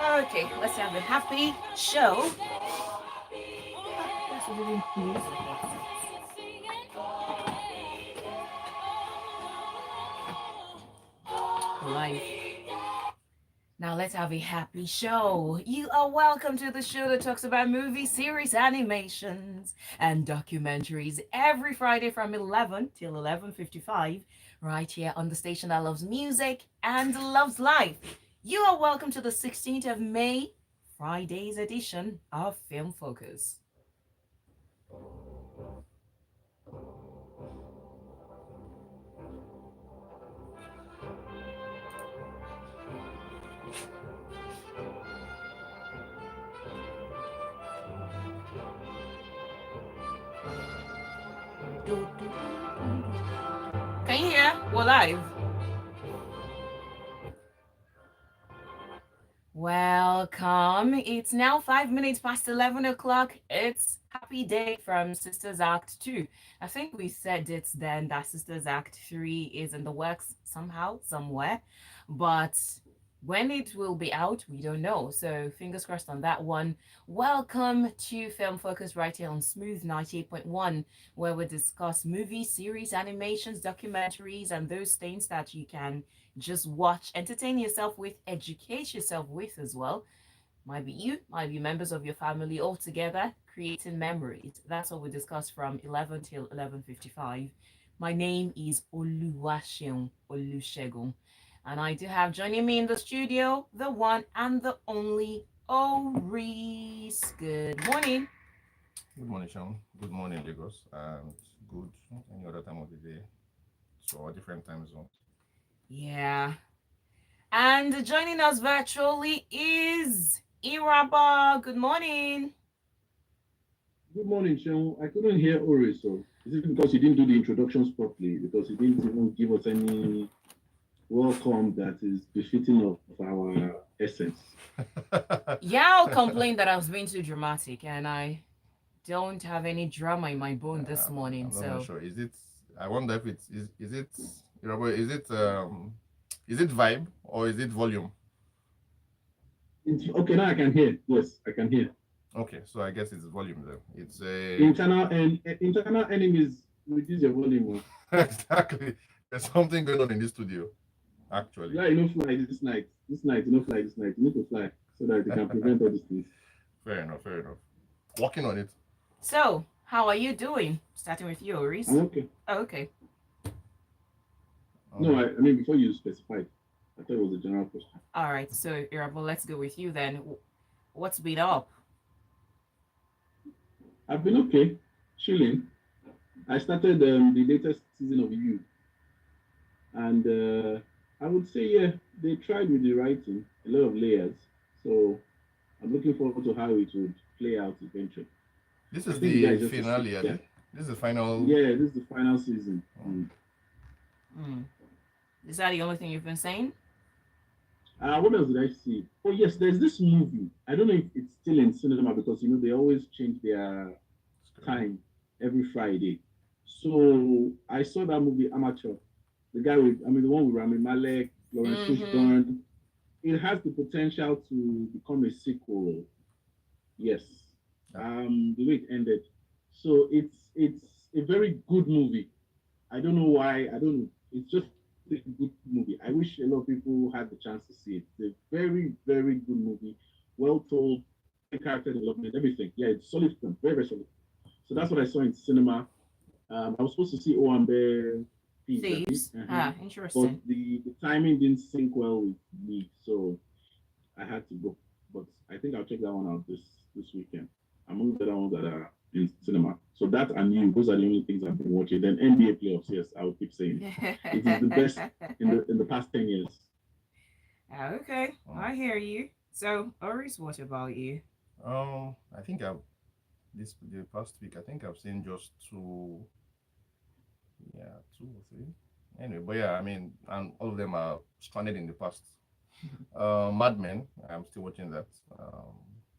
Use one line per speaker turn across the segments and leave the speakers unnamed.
Okay, let's have a happy show. That's a little music. Life. Now let's have a happy show. You are welcome to the show that talks about movies, series, animations, and documentaries every Friday from 11 till 11:55, right here on the station that loves music and loves life. You are welcome to the 16th of May, Friday's edition of Film Focus. Can you hear? We're live. Welcome. It's now 5 minutes past 11 o'clock. It's Happy Day from Sisters Act 2. I think we said it then that Sisters Act 3 is in the works somehow, somewhere. But when it will be out, we don't know. So fingers crossed on that one. Welcome to Film Focus right here on Smooth 98.1, where we discuss movies, series, animations, documentaries, and those things that you can just watch, entertain yourself with, educate yourself with as well. Might be you, might be members of your family all together, creating memories. That's what we discuss from 11 till 11:55. My name is Oluwaseun, and I do have joining me in the studio the one and the only Oris. Good morning.
Good morning, Sean. Good morning, Lagos, and good any other time of the day. So, our different time zones.
Yeah. And joining us virtually is Irabor. Good morning.
Good morning, Sean. I couldn't hear Ori, so is it because you didn't do the introductions properly? Because you didn't even give us any welcome that is befitting of our essence.
Y'all complained that I was being too dramatic, and I don't have any drama in my bone this morning.
I'm not even
So
sure. Is it? I wonder if it's is it? Is it vibe or is it volume?
Okay, now I can hear. Yes, I can hear.
Okay, so I guess it's volume then. It's a
Internal enemies reduce your volume.
exactly. There's something going on in this studio, actually.
Yeah, you know, fly this night. This night, you know, fly this night. You need to fly so that you can prevent all these things.
Fair enough. Fair enough. Working on it.
So, how are you doing? Starting with you, Oris.
I'm okay.
Oh, okay.
No, I mean before you specified, I thought it was a general question.
All right. So, Irabel, let's go with you then. What's been up?
I've been okay, chilling. I started the latest season of You, and I would say yeah, they tried with the writing, a lot of layers. So I'm looking forward to how it would play out eventually.
This
I
is
think the guy
the
is just a sick
finale,
guy.
Abi. This is the final.
Yeah, this is the final season.
Oh.
Mm. Is that the only thing you've been saying?
What else did I see? Oh yes, there's this movie. I don't know if it's still in cinema because you know they always change their time every Friday. So I saw that movie Amateur. The guy with, I mean, the one with Rami Malek, Lawrence
Mm-hmm.
Fishburne. It has the potential to become a sequel. Yes. The way it ended. So it's a very good movie. I don't know why. I don't know. It's just a good movie. I wish a lot of people had the chance to see it. It's a very, very good movie. Well told, character development, everything. Yeah, it's solid film. Very, very solid. So that's what I saw in cinema. I was supposed to see Owambe Thieves,
Thieves. Ah,
but
interesting.
the timing didn't sync well with me, so I had to go. But I think I'll check that one out this weekend among the other ones that are in cinema. So that and you, those are the only things I've been watching. Then NBA playoffs, yes, I will keep saying it. It is the best in the past 10 years.
Okay, I hear you. So, Oris, what about you?
I think this the past week. I think I've seen just two. Yeah, two or three. Anyway, but yeah, I mean, and all of them are stranded in the past. Mad Men. I'm still watching that.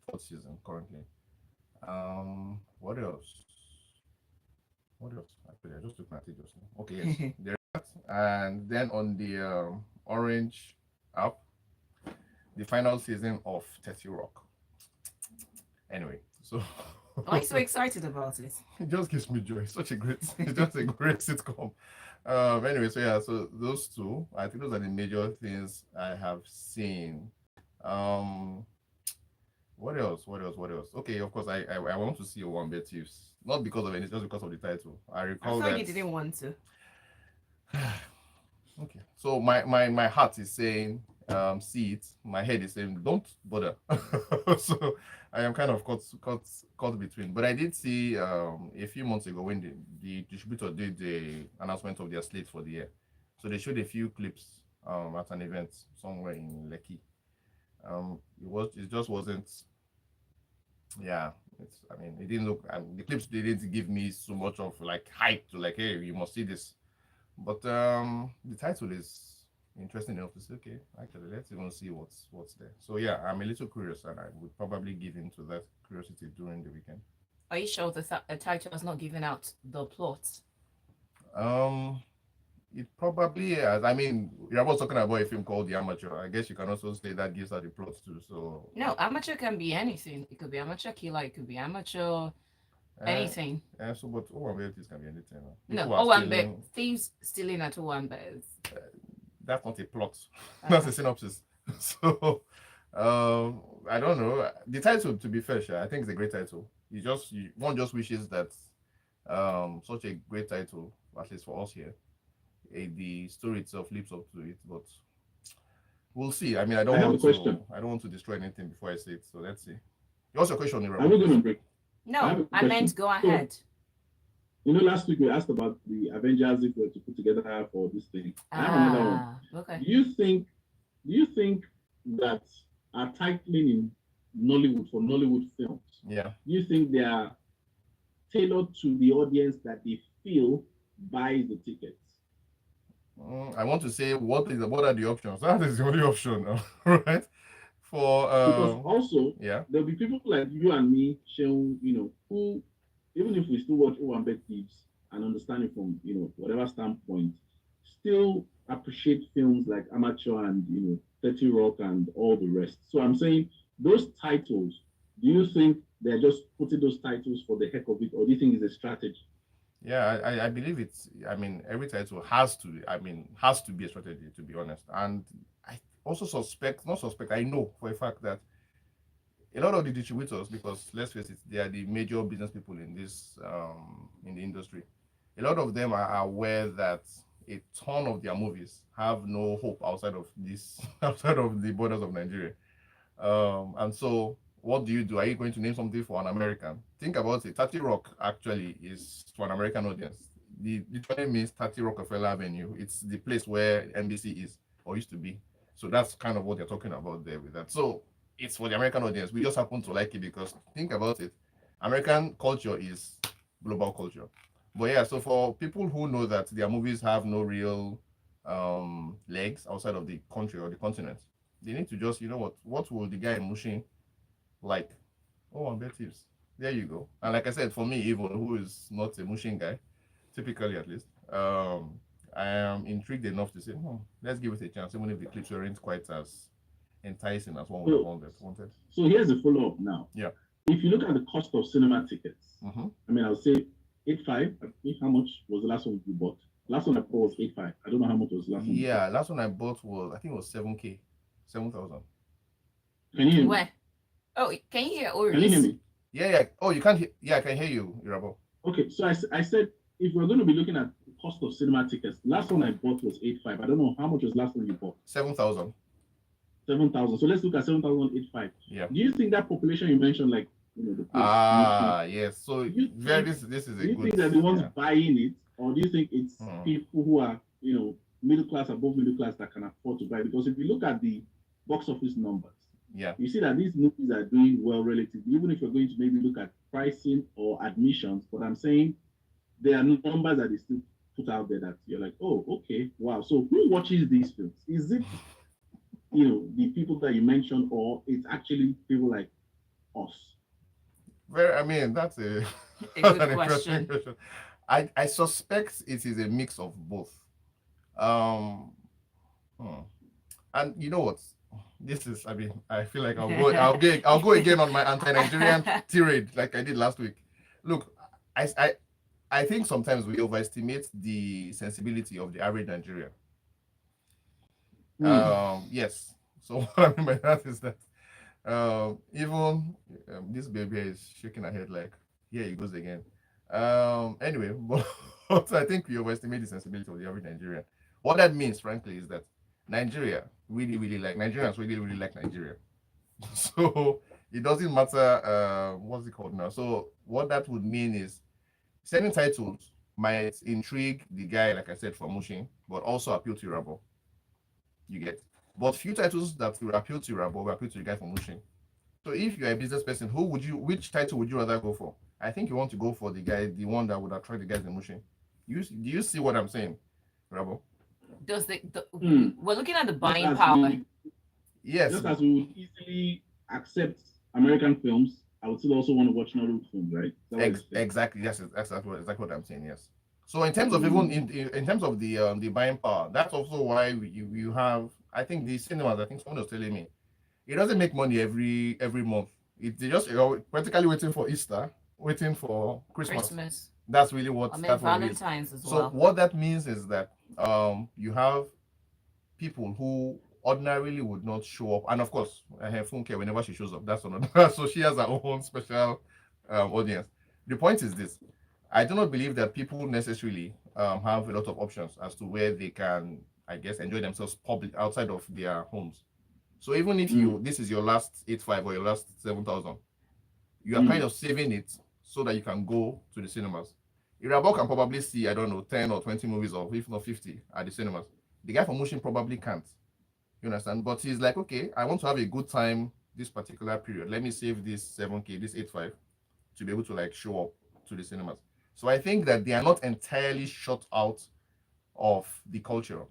Fourth season currently. What else? What else? Actually, I just took my tea just now. Okay, yes, there's that. And then on the Orange app, the final season of 30 Rock. Anyway, so
Why are you so excited about it?
it just gives me joy. Such a great, it's just a great sitcom. Anyway, so yeah, so those two, I think those are the major things I have seen. Um, what else? What else? What else? Okay, of course, I want to see One Bed Thieves, not because of it, just because of the title. I
I
recall
thought
that.
you didn't want to.
Okay, so my heart is saying see it. My head is saying don't bother. So I am kind of caught between. But I did see a few months ago when the distributor did the announcement of their slate for the year. So they showed a few clips at an event somewhere in Lekki. It just wasn't, yeah. It's, I mean, it didn't look, and the clips, they didn't give me so much of like hype to like, hey, you must see this. But the title is interesting enough to say, okay, actually, let's even see what's there. So yeah, I'm a little curious, and I would probably give into that curiosity during the weekend.
Are you sure the title has not given out the plot?
Um, it probably has. I mean, you're about talking about a film called The Amateur. I guess you can also say that gives out the plot too. So
No, amateur can be anything. It could be amateur killer. It could be amateur
uh,
anything.
so but this can be anything.
No,
People are
Owambe,
stealing.
thieves stealing at Owambe's.
That's not a plot. That's a synopsis. So I don't know. The title, to be fair, I think it's a great title. One just wishes that such a great title, at least for us here, the story itself lives up to it. But we'll see. I mean,
I have a question.
I don't want to destroy anything before I say it. So let's see. What's your question,
Are we going to break?
No, I meant go ahead.
You know, last week we asked about the Avengers if we were to put together for this thing. I have another one.
Okay.
Do you think that our titling in Nollywood for Nollywood films,
Yeah.
do you think they are tailored to the audience that they feel buys the tickets?
I want to say what are the options? That is the only option, right? For
Because also
yeah,
there'll be people like you and me, Sheung, who even if we still watch Owambe Thieves and understand it from whatever standpoint, still appreciate films like Amateur and 30 Rock and all the rest. So I'm saying those titles, do you think they're just putting those titles for the heck of it, or do you think it's a strategy?
yeah, I believe it's. I mean, every title has to. I mean, has to be a strategy, to be honest. And I also not suspect. I know for a fact that a lot of the distributors, because let's face it, they are the major business people in this in the industry. A lot of them are aware that a ton of their movies have no hope outside of this, outside of the borders of Nigeria. And so, what do you do? Are you going to name something for an American? Think about it. 30 Rock actually is for an American audience. The literally means 30 Rockefeller Avenue. It's the place where NBC is or used to be. So that's kind of what they're talking about there with that. So it's for the American audience. We just happen to like it because think about it. American culture is global culture. But yeah, so for people who know that their movies have no real legs outside of the country or the continent, they need to just, what will the guy in Mushin like? Oh, on Bed Tips. There you go. And like I said, for me, even who is not a Mushin guy, typically at least, I am intrigued enough to say, let's give it a chance, even if the clips weren't quite as enticing as one would have wanted.
So here's a follow-up now.
Yeah.
If you look at the cost of cinema tickets, I mean, I would say 8.5. How much was the last one you bought? Last one I bought was 8.5. I don't know how much was the last one.
Yeah, last one I bought was, I think it was 7K, 7,000.
Can you hear me?
Where? Oh, can you hear Oris?
Can you hear me?
Yeah. Oh, you can't hear. Yeah, I can hear you, Irabor.
Okay, so I said if we're going to be looking at the cost of cinema tickets, last one I bought was 8.5. I don't know how much was last one you bought.
7,000.
7,000. So let's look at 7,085.
Yeah.
Do you think that population you mentioned, like the
place, yes. So this is a good.
Do you think that the ones buying it, or do you think it's people who are middle class, above middle class that can afford to buy? Because if you look at the box office numbers, you see that these movies are doing well relatively. Even if you're going to maybe look at pricing or admissions, but I'm saying there are numbers that they still put out there that you're like, oh, okay, wow. So who watches these films? Is it the people that you mentioned, or it's actually people like us?
Well, I mean, that's a
good question.
I suspect it is a mix of both. And you know what? this is. I mean, I feel like I'll go again on my anti-Nigerian tirade like I did last week. Look, I think sometimes we overestimate the sensibility of the average Nigerian. Yes. So what I mean by that is that even this baby is shaking her head like, here he goes again. Anyway, but I think we overestimate the sensibility of the average Nigerian. What that means, frankly, is that Nigerians really, really like Nigeria. So it doesn't matter what's it called now. So what that would mean is certain titles might intrigue the guy, like I said, for Mushin, but also appeal to Irabor. You get. But few titles that will appeal to Irabor will appeal to the guy from Mushin. So if you're a business person, which title would you rather go for? I think you want to go for the one that would attract the guys in Mushin. Do you see what I'm saying, Irabor?
Does we're looking at the buying power.
Yes.
Just as we would easily accept American films, I would still also want to watch Nollywood films, right?
Exactly. Yes, exactly what I'm saying. Yes. So in terms of even in terms of the buying power, that's also why you have. I think the cinemas. I think someone was telling me, it doesn't make money every month. They just practically waiting for Easter, waiting for Christmas. That's really what. That's
Valentine's as well.
So what that means is that you have people who ordinarily would not show up, and of course, Funke, whenever she shows up, that's another. So she has her own special audience. The point is this: I do not believe that people necessarily have a lot of options as to where they can, I guess, enjoy themselves public outside of their homes. So even if this is your last 8,500 or your last 7,000, you are kind of saving it so that you can go to the cinemas. Irabor can probably see, I don't know, 10 or 20 movies, or if not 50 at the cinemas. The guy from Mushin probably can't. You understand? But he's like, okay, I want to have a good time this particular period. Let me save this 7K, this 8,500 to be able to like show up to the cinemas. So I think that they are not entirely shut out of the culture.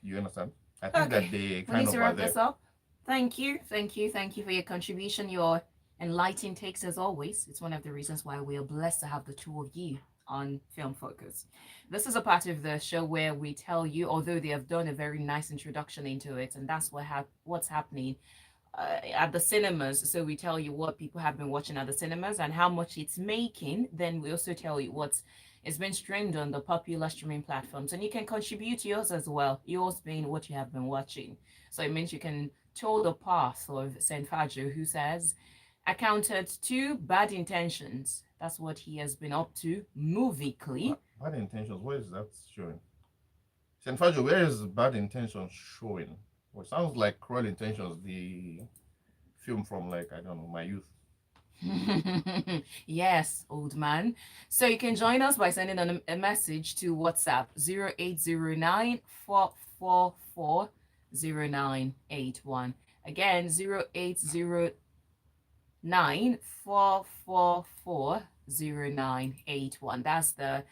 You understand? I think that they kind of
wrap this up. Thank you for your contribution, your enlightening takes as always. It's one of the reasons why we are blessed to have the two of you on Film Focus. This is a part of the show where we tell you, although they have done a very nice introduction into it, and that's what's happening at the cinemas. So we tell you what people have been watching at the cinemas and how much it's making. Then we also tell you what's been streamed on the popular streaming platforms, and you can contribute yours as well, yours being what you have been watching. So it means you can toll the path of St. Fajo, who says, accounted 2 bad intentions. That's what he has been up to movically.
Bad intentions, where is that showing? St. Fajo, where is bad intentions showing? Well, it sounds like Cruel Intentions, the film from, like, I don't know, my youth.
Yes, old man. So you can join us by sending a message to WhatsApp 0809-444-0981. Again, 0809-444-0981. That's the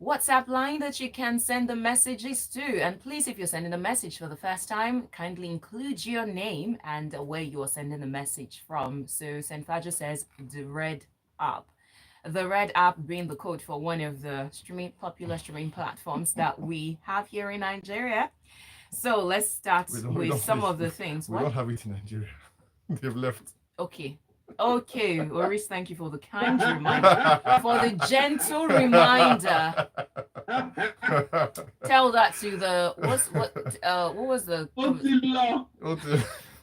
WhatsApp line that you can send the messages to. And please, if you're sending a message for the first time, kindly include your name and where you're sending the message from. So St. Fajo says the Red App. The Red App being the code for one of the popular streaming platforms that we have here in Nigeria. So let's start with some of the things.
We don't have it in Nigeria. They've left.
Okay, Oris, thank you for the kind reminder, for the gentle reminder. Tell that to the what was the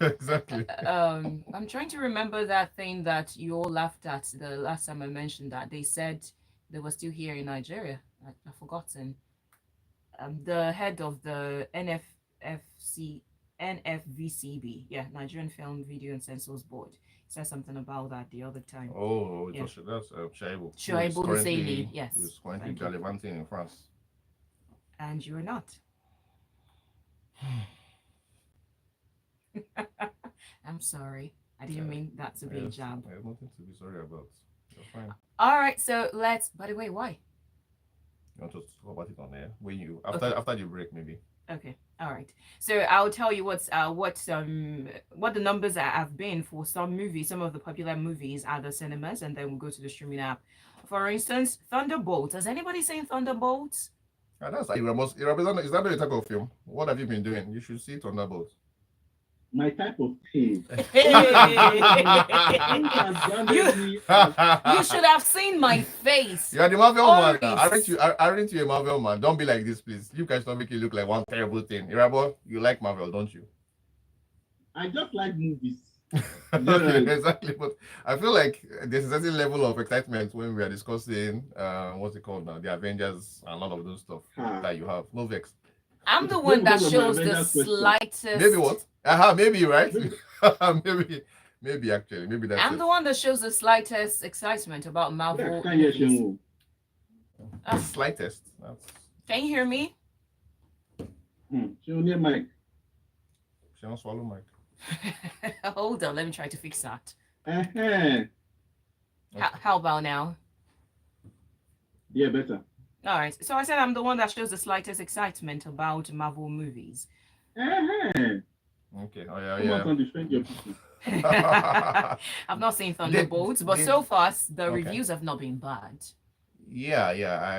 exactly.
I'm trying to remember that thing that you all laughed at the last time I mentioned that. They said they were still here in Nigeria. I've forgotten. The head of the NFVCB, Nigerian Film Video and Censors Board, said something about that the other time.
Oh, that's Shaibu.
Shaibu Husseini, yes.
Who's currently gallivanting in France.
And you're not. I'm sorry. I didn't mean that to be a jab.
I have nothing to be sorry about. You're fine.
All right, so by the way, why?
You want to talk about it on air? After the break, maybe.
Okay. All right. So I'll tell you what the numbers have been for some movies, some of the popular movies at the cinemas, and then we'll go to the streaming app. For instance, Thunderbolts. Has anybody seen
my type of thing.
Hey.
Things has branded
you,
me as
you should have seen my face.
You are the Marvel man.
Oris.
Aren't you a Marvel man? Don't be like this, please. You guys don't make it look like one terrible thing. Irabor, you like Marvel, don't you?
I just like movies.
Okay, exactly. But I feel like there's a certain level of excitement when we are discussing what's it called now, the Avengers and all of those stuff that you have. No vex.
I'm the one that
Because of my
shows the
Avengers question.
slightest.
Maybe what? Maybe right. maybe actually, maybe that's
I'm
it.
the one that shows the slightest excitement about
Yeah,
Marvel
can't hear
movies.
you.
Slightest. That's
Can you hear me?
She near mic.
she don't swallow mic.
Hold on, let me try to fix that.
Uh-huh.
How about now?
Yeah, better.
All right. So I said I'm the one that shows the slightest excitement about Marvel movies.
Uh-huh.
Okay. Oh
Come on and defend your people.
I've not seen Thunderbolts, but so far the
Okay.
reviews have not been bad.
Yeah,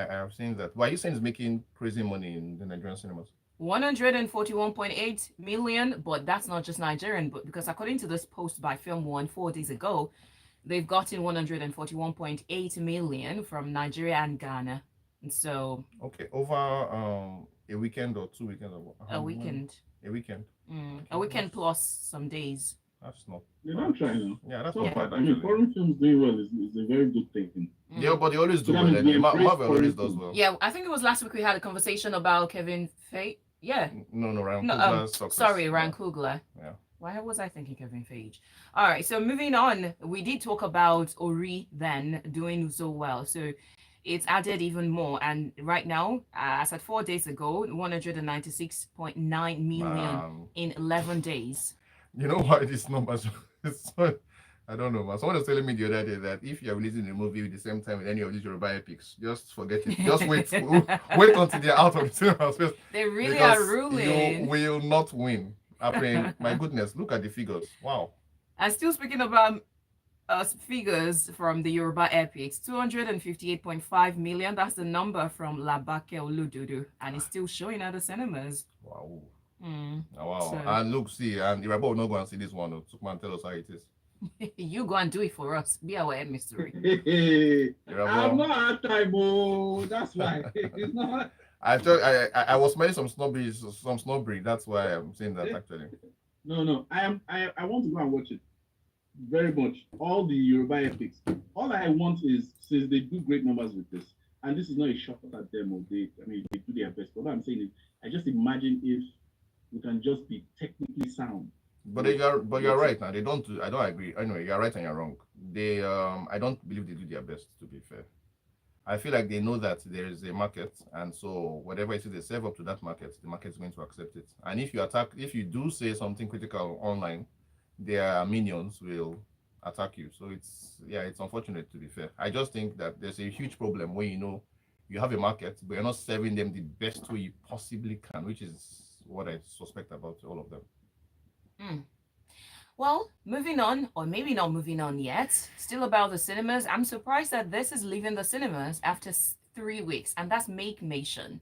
I have seen that. Why are you saying it's making crazy money in the Nigerian cinemas?
141.8 million, but that's not just Nigerian, but because according to this post by Film One 4 days ago, they've gotten 141.8 million from Nigeria and Ghana. And so
Okay, over a weekend or 2 weekends or
a weekend.
A weekend.
A weekend plus some days.
That's not.
They don't try now.
Yeah, that's
So,
not bad
I mean,
actually.
foreign films doing well is a very good thing.
Yeah, but they always do
So that
well.
means we embrace
Marvel always
foreign
does
films.
well.
Yeah, I think it was last week we had a conversation about Kevin Feige. Yeah.
No, Ryan
No,
Coogler's success.
sorry, Ryan Coogler.
Yeah.
Why was I thinking Kevin Feige? All right, so moving on, we did talk about Ori then doing so well. So it's added even more. And right now, as at 4 days ago, 196.9 million in 11 days.
You know why this numbers? I don't know, man. Someone was telling me the other day that if you're releasing a movie at the same time with any of these Yoruba epics, just forget it. Just wait. Wait until they're out of the cinemas.
They really are
Because
ruling.
you will not win. I mean, my goodness, look at the figures. Wow.
And still speaking about figures from the Yoruba epics, 258.5 million. That's the number from Labake Olududu, and it's still showing at the cinemas.
Wow.
Mm.
Wow.
So-
And look, see, and Irabor will not go and see this one. Tukman, tell us how it is.
You go and do it for us. Be our mystery.
I'm not had time, oh, that's why. It's not.
I was smelling some snobbery. That's why I'm saying that actually.
No. I want to go and watch it. Very much. All the Yoruba epics. All I want is, since they do great numbers with this, and this is not a shot at them, or they do their best. But what I'm saying is, I just imagine if we can just be technically sound.
But you're right now. They don't do. I don't agree. Anyway, you're right and you're wrong. They I don't believe they do their best. To be fair, I feel like they know that there is a market, and so whatever it is they serve up to that market, the market is going to accept it. And if you do say something critical online, their minions will attack you. So it's unfortunate, to be fair. I just think that there's a huge problem when you have a market, but you're not serving them the best way you possibly can, which is what I suspect about all of them.
Well, moving on, or maybe not moving on yet, still about the cinemas. I'm surprised that this is leaving the cinemas after 3 weeks, and that's Make Nation.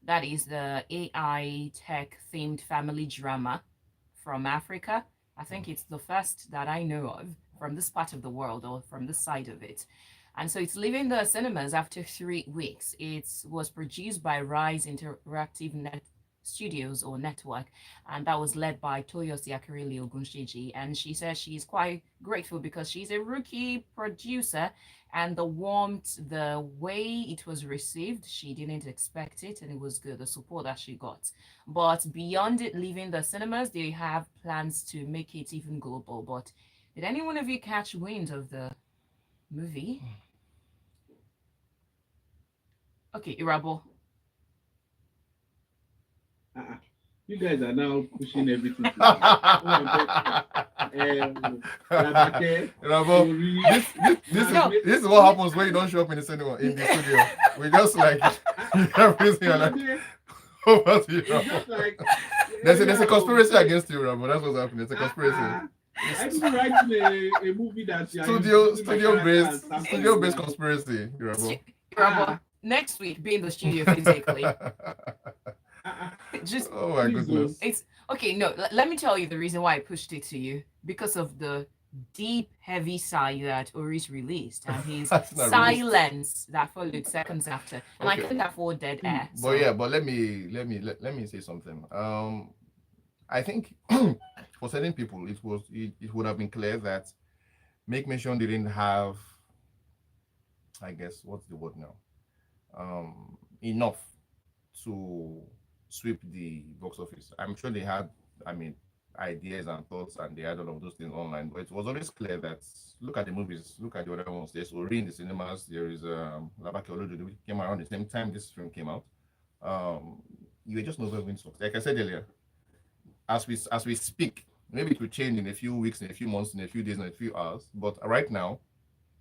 That is the AI tech themed family drama from Africa. I think it's the first that I know of from this part of the world, or from this side of it. And so it's leaving the cinemas after 3 weeks. It was produced by Rise Interactive Studios or Network, and that was led by Toyosi Akirili Ogunshiji. And she says she's quite grateful because she's a rookie producer, and the warmth, the way it was received, she didn't expect it, and it was good, the support that she got. But beyond it leaving the cinemas, they have plans to make it even global. But did any one of you catch wind of the movie? Okay, Irabor.
You guys are now pushing everything.
This is what happens when you don't show up in the cinema, in the studio. We just like everything over to you. There's a conspiracy against you, Ramo. That's what's happening. It's a conspiracy.
I didn't write a movie that
studio-based conspiracy,
Irabor, next week be in the studio physically. Just
oh my goodness.
It's Okay, no, let me tell you the reason why I pushed it to you. Because of the deep, heavy sigh that Oris released and his
That's not released.
silence that followed seconds after. And I
Okay.
couldn't afford dead air.
But
So,
yeah, but let me say something. I think for certain people it would have been clear that Make Mention didn't have, I guess, what's the word now? Enough to sweep the box office. I'm sure they had, I mean, ideas and thoughts, and they had all of those things online. But it was always clear that look at the movies, look at the other ones. There's Ori in the cinemas. There is Labake Olojodo, which came around the same time this film came out. Um, you were just never going to. Like I said earlier, as we speak, maybe it will change in a few weeks, in a few months, in a few days, in a few hours. But right now,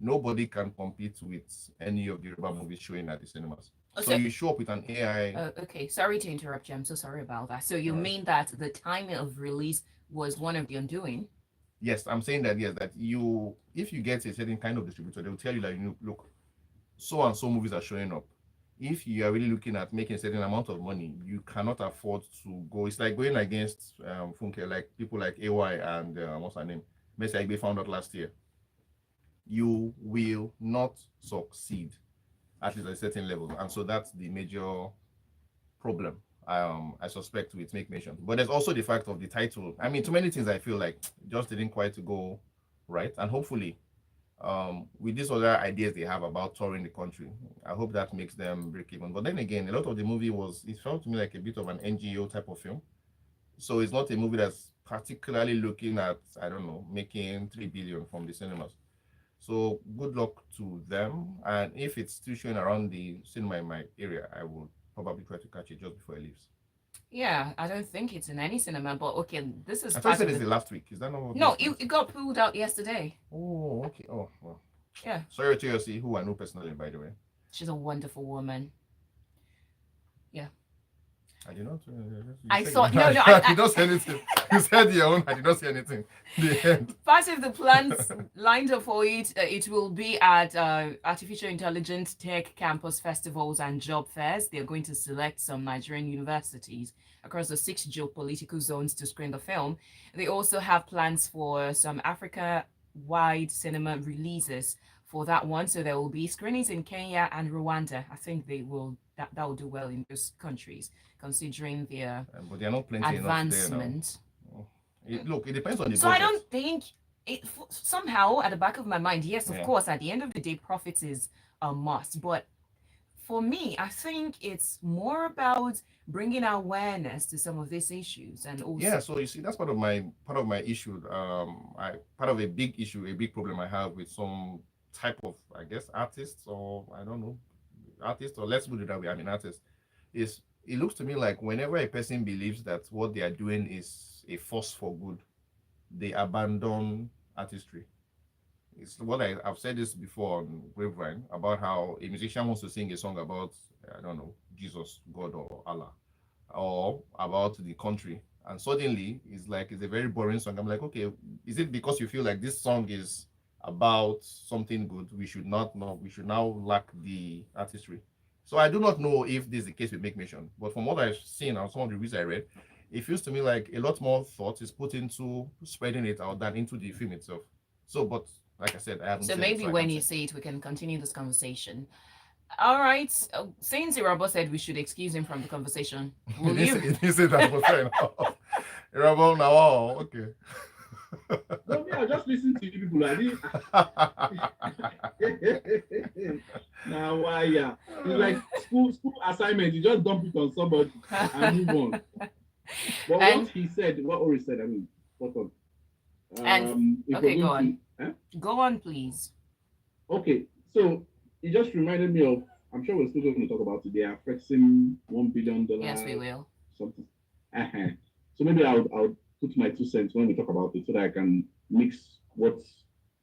nobody can compete with any of the Yoruba movies showing at the cinemas. So
so
you show up with an AI.
okay, sorry to interrupt you. I'm so sorry about that. So you
All right.
mean that the timing of release was one of the undoing?
Yes, I'm saying that yes, that you if you get a certain kind of distributor, they'll tell you that look, so and so movies are showing up. If you are really looking at making a certain amount of money, you cannot afford to go. It's like going against Funke, like people like AY and what's her name, Messi Agbe found out last year. You will not succeed at least at a certain level, and so that's the major problem I suspect with Make Nation. But there's also the fact of the title. I mean, too many things I feel like just didn't quite go right. And hopefully, with these other ideas they have about touring the country, I hope that makes them break even. But then again, a lot of the movie it felt to me like a bit of an NGO type of film. So it's not a movie that's particularly looking at, I don't know, making 3 billion from the cinemas. So good luck to them. And if it's still showing around the cinema in my area, I will probably try to catch it just before it leaves.
Yeah, I don't think it's in any cinema, but okay, this is
I thought you
part
said
of
it's
the.
the last week. Is that not what
No,
this meant?
it got pulled out yesterday.
Oh, okay. Oh, well.
Yeah,
Sorry to see who I know personally, by the way.
she's a wonderful woman. Yeah.
I did not. You
I
said
thought no, no.
I did not say anything. You said your own. I did not say anything. The end.
Part of the plans lined up for it, it will be at artificial intelligence tech campus festivals and job fairs. They're going to select some Nigerian universities across the 6 geopolitical zones to screen the film. They also have plans for some Africa-wide cinema releases for that one. So there will be screenings in Kenya and Rwanda. I think that will do well in those countries, considering their
But they are not plenty enough there now.
advancement.
Oh. Look, it depends on the
So I
budget.
don't think it somehow at the back of my mind, yes, of
Yeah.
course, at the end of the day, profits is a must. But for me, I think it's more about bringing awareness to some of these issues and also.
Yeah, so you see, that's part of my issue. I part of a big issue, a big problem I have with some type of, I guess, artists, or I don't know, artist, or let's put it that way. I mean, artist is. It looks to me like whenever a person believes that what they are doing is a force for good, they abandon artistry. It's what I've said this before on Grapevine about how a musician wants to sing a song about, I don't know, Jesus, God, or Allah, or about the country, and suddenly it's a very boring song. I'm like, okay, is it because you feel like this song is about something good? We should not know. We should now lack the artistry. So I do not know if this is the case with Make Mission, but from what I've seen and some of the reviews I read, it feels to me like a lot more thought is put into spreading it out than into the film itself. So, but like I said, I haven't
So
seen it,
maybe
so I
when
can't
you
say.
see it, we can continue this conversation. All right. Since Irabor said we should excuse him from the conversation, will you?
It didn't say that, but fair enough. Irabor now, oh, okay.
No, me, I just listen to you people. I didn't. Now, why? Yeah, it's like school assignment. You just dump it on somebody and move on. But
And
what he said, what Ori said, I mean, what on?
and
If
okay,
we're
go
going
on.
to,
Go on, please.
okay, so it just reminded me of. I'm sure we're still going to talk about it. They are fixing $1 billion
Yes, we will.
something. Uh-huh. So maybe I'll put my 2 cents when we talk about it, so that I can mix what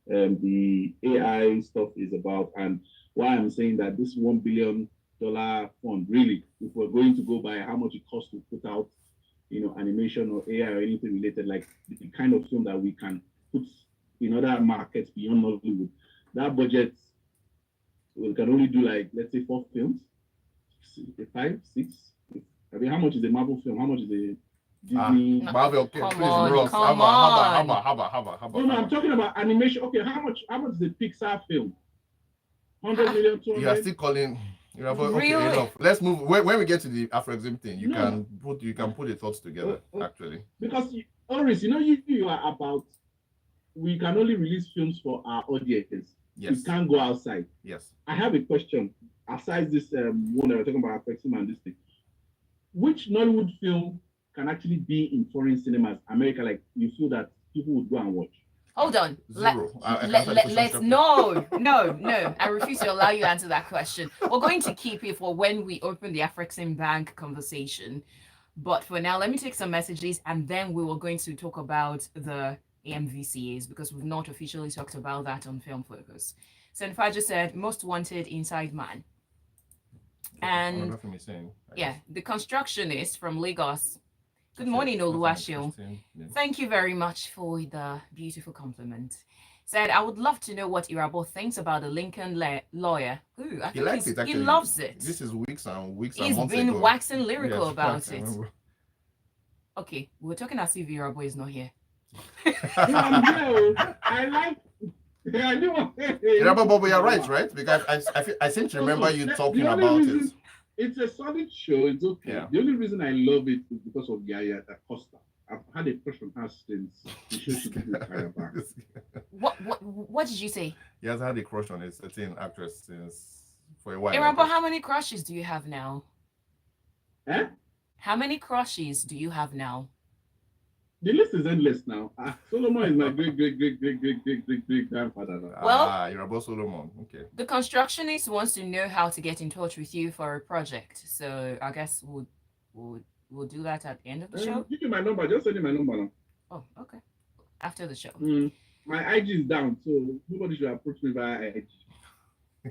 the AI stuff is about, and why I'm saying that this $1 billion fund, really, if we're going to go by how much it costs to put out, animation or AI or anything related, like the kind of film that we can put in other markets beyond Hollywood, that budget, we can only do, like, let's say 4 films, 5, 6. I mean, how much is a Marvel film? How much is a Disney.
Marvel, okay,
Come
please,
on,
Ross.
come
Haba,
on.
No, I'm talking about animation. Okay, how much is the Pixar film? 100 million,
You are
200?
still calling. Okay,
Really?
enough. Let's move. When we get to the Afroexim thing, you
No.
can put the thoughts together. Actually,
Because Oris, you are about. We can only release films for our audience.
yes,
We can't go outside.
yes.
I have a question. Aside this one that we're talking about, Afrexim and this thing, which Nollywood film can actually be in foreign cinemas, America, like you feel that people would go and watch?
Hold on.
Zero. Let's
no. I refuse to allow you to answer that question. We're going to keep it for when we open the Afrexim Bank conversation. But for now, let me take some messages and then we were going to talk about the AMVCAs because we've not officially talked about that on Film Focus. Senfa just said, most wanted inside man. And yeah, the constructionist from Lagos. Good morning, Oluwaseun. Thank you very much for the beautiful compliment. Said, I would love to know what Irabor thinks about the Lincoln lawyer. Ooh, I think he loves it.
This is weeks and weeks and
He's
months
been
ago.
waxing lyrical about it. Okay, we're talking as if Irabor is not here.
I like. I know.
But we are right? Because I seem to remember you talking about it.
It's a solid show. It's okay. Yeah. The only reason I love it is because of Yaya da Costa. I've had a crush on her since the show should be with
What did you say?
He has had a crush on a certain actress since for a while.
Irabor, how many crushes do you have now?
Eh?
How many crushes do you have now?
The list is endless now. Solomon is my great grandfather now.
Well,
you're about Solomon. Okay.
The constructionist wants to know how to get in touch with you for a project. So I guess we'll do that at the end of the show.
Give you my number. Just send me my number now.
Oh, okay. After the show.
My IG is down, so nobody should approach me via IG.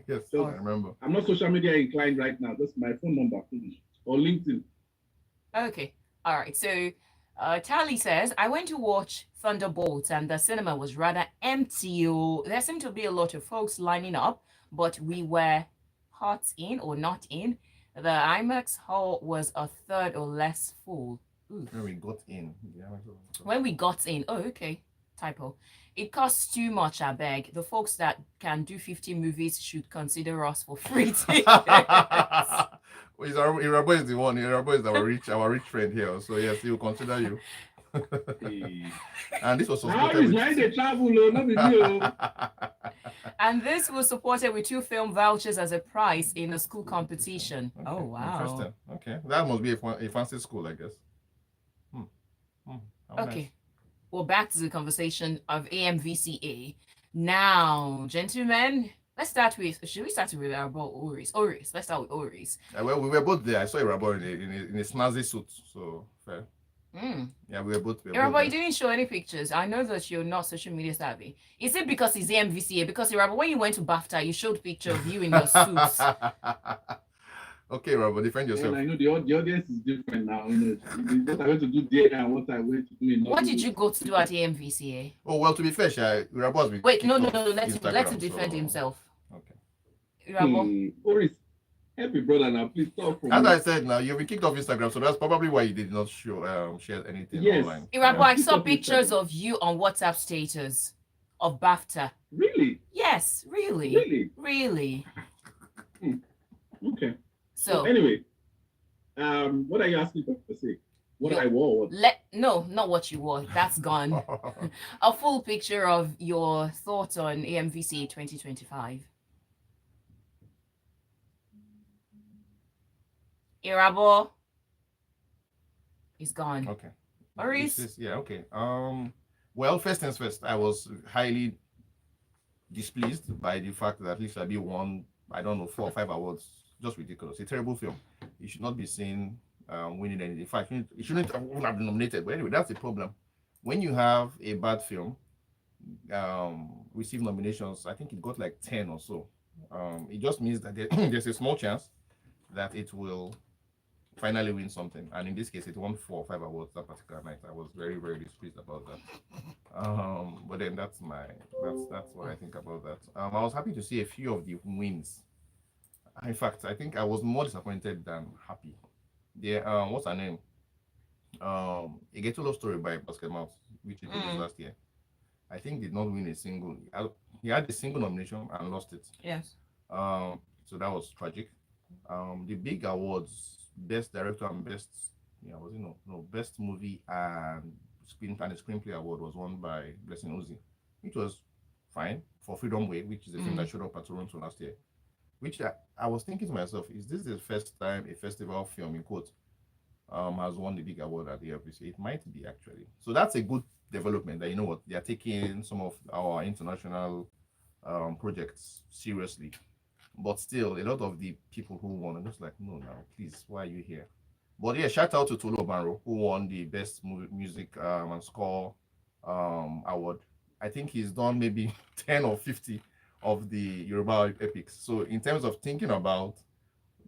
Yes, I remember.
I'm not social media inclined right now. Just my phone number, please, or LinkedIn.
Okay. All right. So Tally says, I went to watch Thunderbolts and the cinema was rather empty. There seemed to be a lot of folks lining up, but we were hot in or not in. The IMAX hall was a third or less full. Ooh.
When we got in.
When we got in. Oh, okay. Typo. It costs too much, I beg. The folks that can do 50 movies should consider us for free tickets.
Irabor is the one. Irabor is our rich friend here. So yes, he will consider you. And this was supported
And this was supported with 2 film vouchers as a prize in a school competition.
Okay.
Oh wow.
Interesting. Okay. That must be a fancy school, I guess.
Okay.
Nice.
Well, back to the conversation of AMVCA. Now, gentlemen, let's start with, should we start with Irabor or Oris? Oris, let's start with Oris.
Well, we were both there. I saw Irabor in a snazzy suit, so fair. Yeah, we were both.
Irabor, you didn't show any pictures. I know that you're not social media savvy. Is it because it's AMVCA? Because Irabor, when you went to BAFTA, you showed picture of you in your suits.
Okay, Robert, defend yourself.
And I know the audience is different now. What I went to do there and what I went to do in.
What did you go to do at AMVCA?
Oh well, to be fair, Robert.
Wait, no. Let him defend himself.
Okay.
Irabor.
Oris, help your brother now. Please talk.
As I said, now you've been kicked off Instagram, so that's probably why you did not share anything online.
Irabor, I saw pictures of you on WhatsApp status of BAFTA.
Really?
Yes, really. Really.
Okay.
So
anyway, what are you asking for to say? What I wore?
No, not what you wore. That's gone. A full picture of your thoughts on AMVCA 2025. Irabor is gone.
Okay.
Oris?
Okay. Well, first things first, I was highly displeased by the fact that at least I won, 4 or 5 awards. Just ridiculous. A terrible film. It should not be seen winning anything. In fact, it shouldn't have been nominated. But anyway, that's the problem. When you have a bad film receive nominations, I think it got like 10 or so. It just means that there's a small chance that it will finally win something. And in this case, it won 4 or 5 awards that particular night. I was very, very displeased about that. But then that's what I think about that. I was happy to see a few of the wins. In fact, I think I was more disappointed than happy. What's her name? A Ghetto Love Story by Basket Mouth, which he produced
Mm,
last year. I think did not win a single. He had a single nomination and lost it.
yes.
So that was tragic. The big awards, best director and best, yeah, was it no best movie and a screenplay award was won by Blessing Uzi, which was fine for Freedom Way, which is a film that
Mm,
showed up at Toronto last year. Which I was thinking to myself, is this the first time a festival film in quote has won the big award at the AMVCA? It might be actually. So that's a good development that you know what they are taking some of our international projects seriously. But still, a lot of the people who won are just like, no, now, please, why are you here? But yeah, shout out to Tolu Obanro, who won the best music and score award. I think he's done maybe 10 or 50 of the Yoruba epics. So in terms of thinking about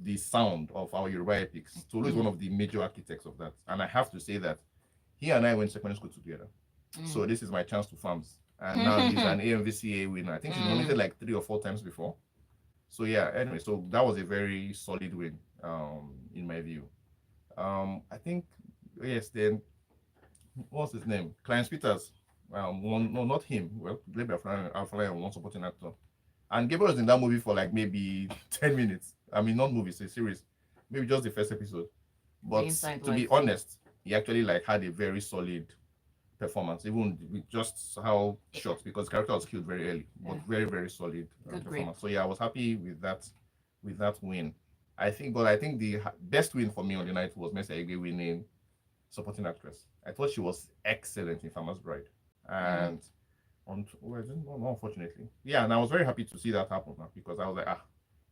the sound of our Yoruba epics, Tolu is one
mm,
of the major architects of that. And I have to say that he and I went secondary school together. So
mm.
this is my chance to farms. And now he's an AMVCA winner. I think he's nominated
Mm.
like 3 or 4 times before. So yeah, anyway, so that was a very solid win, in my view. I think yes, then what's his name? Clarence Peters. One, no, not him. Well, maybe Afro one supporting actor. And Gabriel was in that movie for like maybe 10 minutes. I mean, not movies, a series. Maybe just the first episode.
The
But
inside
to be
life.
honest, he actually like had a very solid performance, even with just how short, because the character was killed very early, but
Yeah.
very, very solid
Good grade.
performance. So yeah, I was happy with that win. I think the best win for me on the night was Mercy Aigbe winning supporting actress. I thought she was excellent in Farmer's Bride,
Mm.
and well, no, unfortunately, yeah, and I was very happy to see that happen because I was like,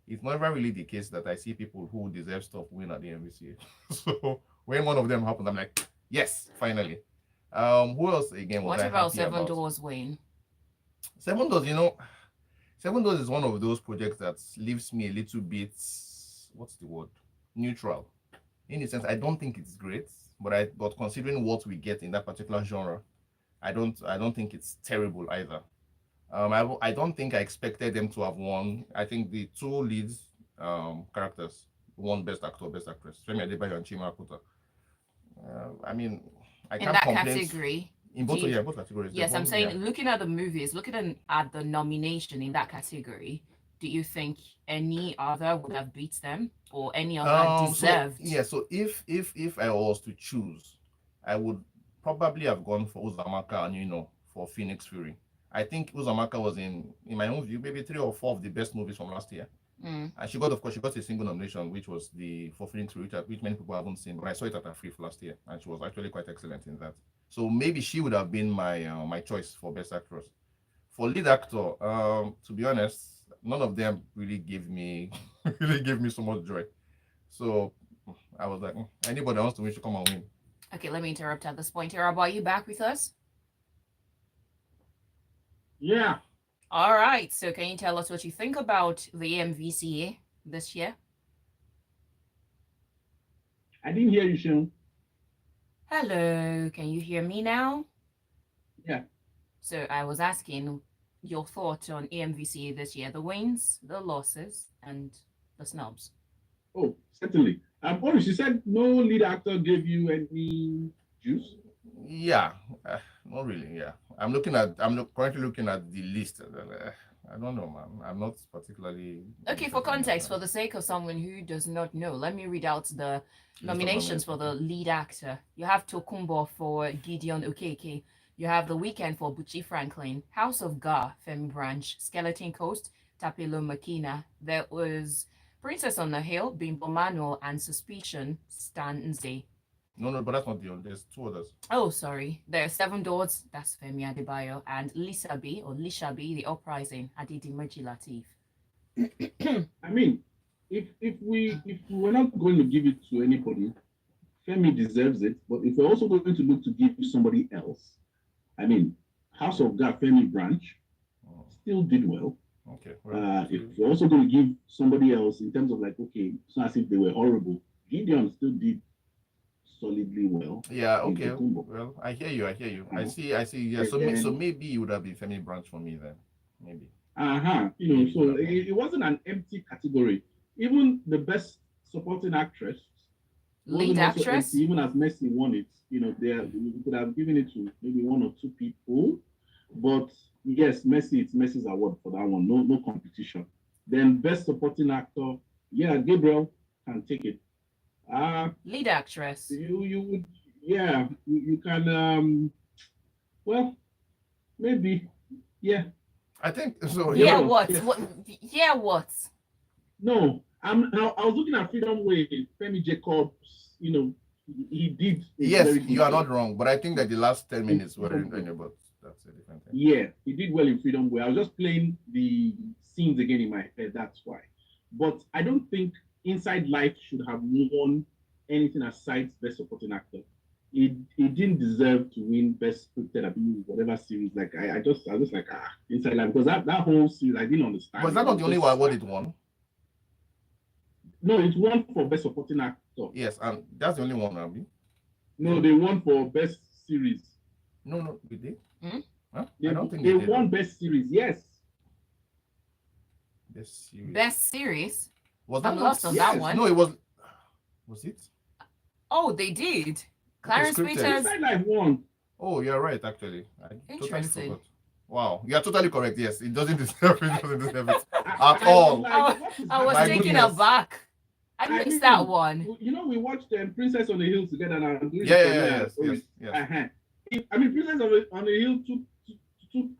it's never really the case that I see people who deserve stuff win at the MVCA. So when one of them happened, I'm like, yes, finally. Who else again was
What
I
about
happy
Seven
about?
Doors Wayne?
Seven Doors, Seven Doors is one of those projects that leaves me a little bit, what's the word? Neutral. In a sense, I don't think it's great, but considering what we get in that particular genre, I don't think it's terrible either. I don't think I expected them to have won. I think the two leads characters won best actor, best actress, Femi Adebayo and Chima Akuta. I mean, I
In
can't
that
complain
category,
in
do
both
you,
yeah both categories. They've
yes, I'm
won, yeah.
saying looking at the movies, at the nomination in that category, do you think any other would have beat them or any other
So
deserved?
yeah, so if I was to choose, I would probably have gone for Uzamaka and for Phoenix Fury. I think Uzamaka was in my own view maybe 3 or 4 of the best movies from last year.
Mm,
And of course, she got a single nomination, which was the for Phoenix Fury, which many people haven't seen. But I saw it at a free last year, and she was actually quite excellent in that. So maybe she would have been my choice for best actress. For lead actor, to be honest, none of them really gave me really gave me so much joy. So I was like, anybody that wants to win should come and win.
okay, let me interrupt at this point. Irabor, are you back with us?
Yeah,
All right. So can you tell us what you think about the AMVCA this year?
I didn't hear you, Sean.
Hello, can you hear me now?
Yeah.
So I was asking your thought on AMVCA this year, the wins, the losses, and the snubs.
Oh, certainly. Oris, you said no lead actor gave you any juice.
Yeah, not really. Yeah, currently looking at the list. I don't know, man. I'm not particularly
Okay, for
interested in
context, for
that.
the sake of someone who does not know, let me read out the
List of
nominations
nominations.
for the
Okay.
lead actor. You have Tokumbo for Gideon Okeke. You have The Weeknd for Buchi Franklin. House of Gar, Femi Branch. Skeleton Coast, Tapelo Makina. There was Princess on the Hill, Bimbo Manuel, and Suspicion, Stan Nze.
No, but that's not the only. There's 2 others.
Oh, sorry. There are Seven Doors, that's Femi Adebayo, and Lisa B, or Lisha B, The Uprising, Adedimeji Latif.
I mean, if we were not going to give it to anybody, Femi deserves it. But if we're also going to look to give somebody else, I mean, House of God, Femi Branch
Oh,
still did well.
okay. Well,
If we're also going to give somebody else in terms of like, okay, it's not as if they were horrible. Gideon still did solidly well
yeah.
in
Okay.
Tokumbo.
Well, I hear you. I hear you.
You
I
know,
see. I see. Yeah.
and
So
then
maybe it would have been Femi Branch for me then. Maybe.
so
Maybe.
it wasn't an empty category. Even the best supporting actress
Lead
also
actress?
empty, even as Messi won it. We could have given it to maybe one or two people, but yes, it's Messi's award for that one. No competition. Then best supporting actor, yeah, Gabriel can take it.
Lead actress.
You would, yeah, you can well, maybe, yeah.
I think so.
Yeah,
Gabriel,
what?
yeah.
What? Yeah, what?
No, I was looking at Freedom Way, Femi Jacobs, he did a
Yes,
very good
you are
job.
not wrong, but I think that the last 10 minutes were
Freedom Way.
but that's a different thing.
Yeah, he did well in Freedom Way. I was just playing the scenes again in my head, that's why. But I don't think Inside Life should have won anything aside Best Supporting Actor. It didn't deserve to win Best Scripted, whatever series. Like I was like, Inside Life, because that whole series I didn't understand.
Was that not the only award it won?
No, it won for Best Supporting Actor.
Yes, and that's the only one, Abby.
No, they won for Best Series.
No, we did.
Hmm?
Huh?
They,
I don't think
they
did.
won Best Series. Yes.
Best series.
Best series.
Was
I'm
that
lost on that one.
No, it was. Was it?
Oh, they did. Clarence
scripted.
Peters.
Inside Life won.
Oh, you're right. Actually, I totally
Interesting.
forgot. Wow, you're totally correct. Yes, it doesn't deserve it. Doesn't deserve it at
I
all.
was like, what is
I was
My
taken
goodness.
aback. I missed that one.
We watched Princess on the Hill together now.
Yes.
Princess on the Hill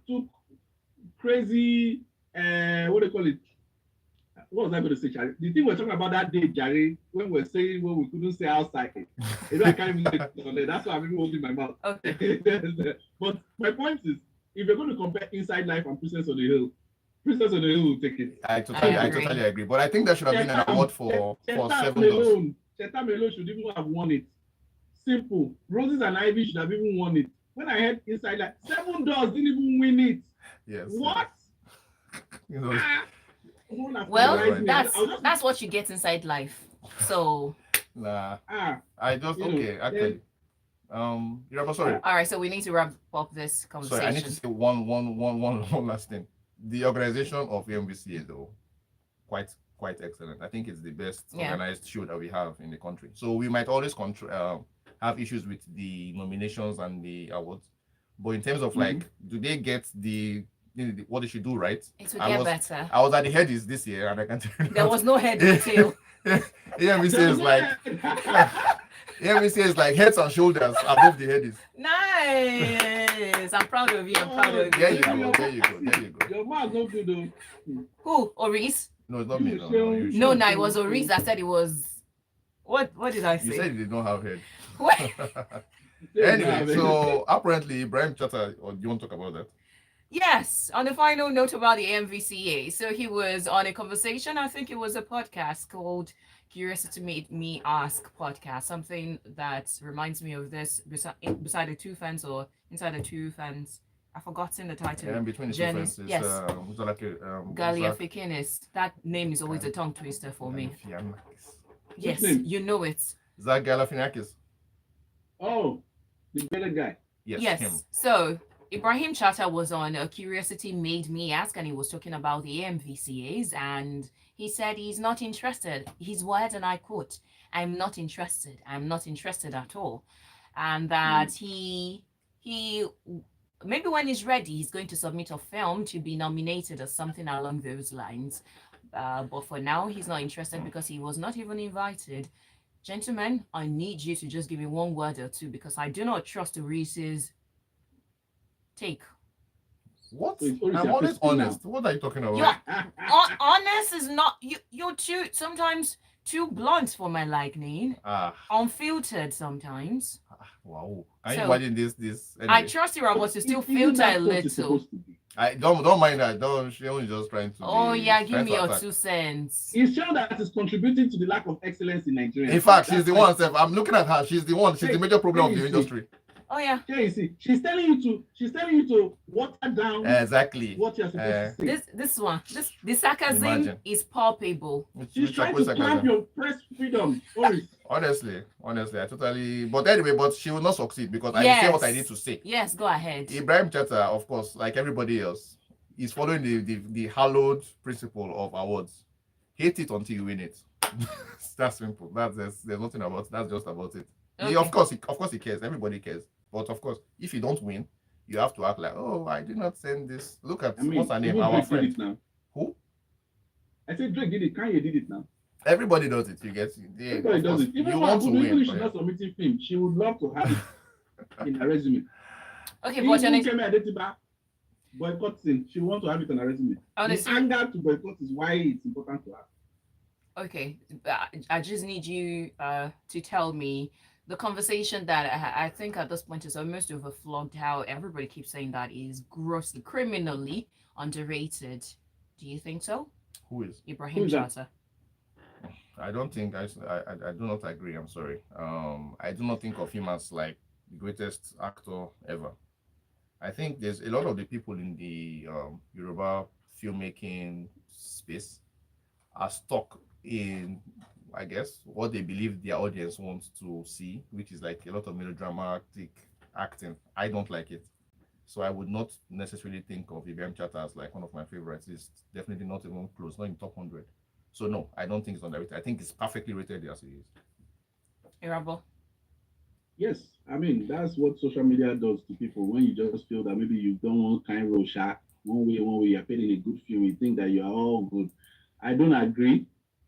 took crazy. What do you call it? What was I going to say, Charlie? The thing we're talking about that day, Jerry, when we're saying what we couldn't say outside. I can't even say it on there. That's why I'm even holding my mouth.
Okay.
But my point is, if you're going to compare Inside Life and Princess on the Hill will take it.
I totally agree. But I think there should have been an award for $7.
Chatta Melon should even have won it. Simple. Roses and Ivy should have even won it. When I heard Inside Life, $7 didn't even win it.
Yes.
What?
You know,
Well,
Right.
that's what you get inside life. So
nah.
Ah,
I just okay. Actually, Irabor, sorry.
all right, so we need to wrap up this
Sorry, I
conversation.
need to say one last thing. The organization of AMVCA though, quite excellent. I think it's the best organized show that we have in the country. So we might always have issues with the nominations and the awards, but in terms of like, do they get what they should do right?
It will get better.
I was at the headies this year, and I can tell you
There was no head detail.
AMVCA is like AMVCA is like heads and shoulders above the headies.
Nice. I'm proud of you. I'm proud of you.
There you go.
Your mouth no good though.
Who? Oris?
No, it's not me.
No, it was Oris that said it was. What did I say?
You said you did not have head.
What?
Anyway, so apparently Ibrahim Chatta, or do you want to talk about that?
Yes, on the final note about the AMVCA. So he was on a conversation, I think it was a podcast called Curiosity Made Me Ask podcast, something that reminds me of this beside the two fans or inside the two fans. I've forgotten the title.
And between the two fans,
Yes.
Galiafikinis.
That name is always a tongue twister for me. Yes,
name?
you know it.
Zach Galiafikinis.
Oh, the better guy.
Yes, him.
So Ibrahim Chatta was on Curiosity Made Me Ask, and he was talking about the AMVCAs, and he said he's not interested. His words, and I quote, "I'm not interested. I'm not interested at all," and that he maybe when he's ready, he's going to submit a film to be nominated or something along those lines. But for now, he's not interested because he was not even invited. Gentlemen, I need you to just give me one word or two because I do not trust Reese's take.
What?
So it's always
I'm always
affecting
honest. What are you talking about?
You're honest is not you're too sometimes too blunt for my liking. Unfiltered sometimes.
Wow. Can
So,
you imagine this?
I
Anyway,
trust you, Robert, to still
Isn't
filter
that
a
what it's
little.
supposed to be?
I don't mind that. Don't she only just trying to
Oh
be-
yeah, give
trying
me
to
your
attack.
2 cents.
It's shown that it's contributing to the lack of excellence in Nigeria.
In fact, she's
That's
the
why-
one. Sef, I'm looking at her. She's the one. She's the major problem of the industry.
Oh yeah.
Yeah, you see, she's telling you to water down
Exactly.
what you're supposed to say.
The sarcasm
Imagine.
is palpable.
She's trying to clamp your press freedom. Oris.
Honestly, I totally. But anyway, she will not succeed because I
Yes.
say what I need to say.
Yes, go ahead.
Ibrahim Chatta, of course, like everybody else, is following the hallowed principle of awards. Hate it until you win it. That's simple. There's nothing about it. That's just about it.
Okay.
Of course he cares. Everybody cares. But of course, if you don't win, you have to act like, oh, I did not send this. Look at
I mean,
what's her name?
even
Our
Drake did
friend.
it now.
Who?
I said Drake did it. Kanye did it now.
Everybody does it. You get it. Yeah,
Everybody
of
does
course.
it. Even
You want to
Abudu, even
win.
if she's not submitting film, she would love to have it in her resume.
Okay, but
Even Kemi Adetiba boycotting, she wants to have it on her resume. The anger to boycott is why it's important to her.
Okay, I just need you to tell me the conversation that I think at this point is almost overflogged. How everybody keeps saying that is grossly, criminally underrated. Do you think so?
Who is?
Ibrahim Chatta.
I don't think I do not agree. I'm sorry. I do not think of him as like the greatest actor ever. I think there's a lot of the people in the Yoruba filmmaking space are stuck in, I guess, what they believe their audience wants to see, which is like a lot of melodramatic acting. I don't like it. So I would not necessarily think of Ibrahim Chatta as like one of my favorites. It's definitely not even close, not in top 100. So no, I don't think it's underrated. I think it's perfectly rated as it is.
Irabor.
Yes, I mean that's what social media does to people. When you just feel that maybe you've done one kind of shot one way, you're playing a good film, you think that you are all good. I don't agree.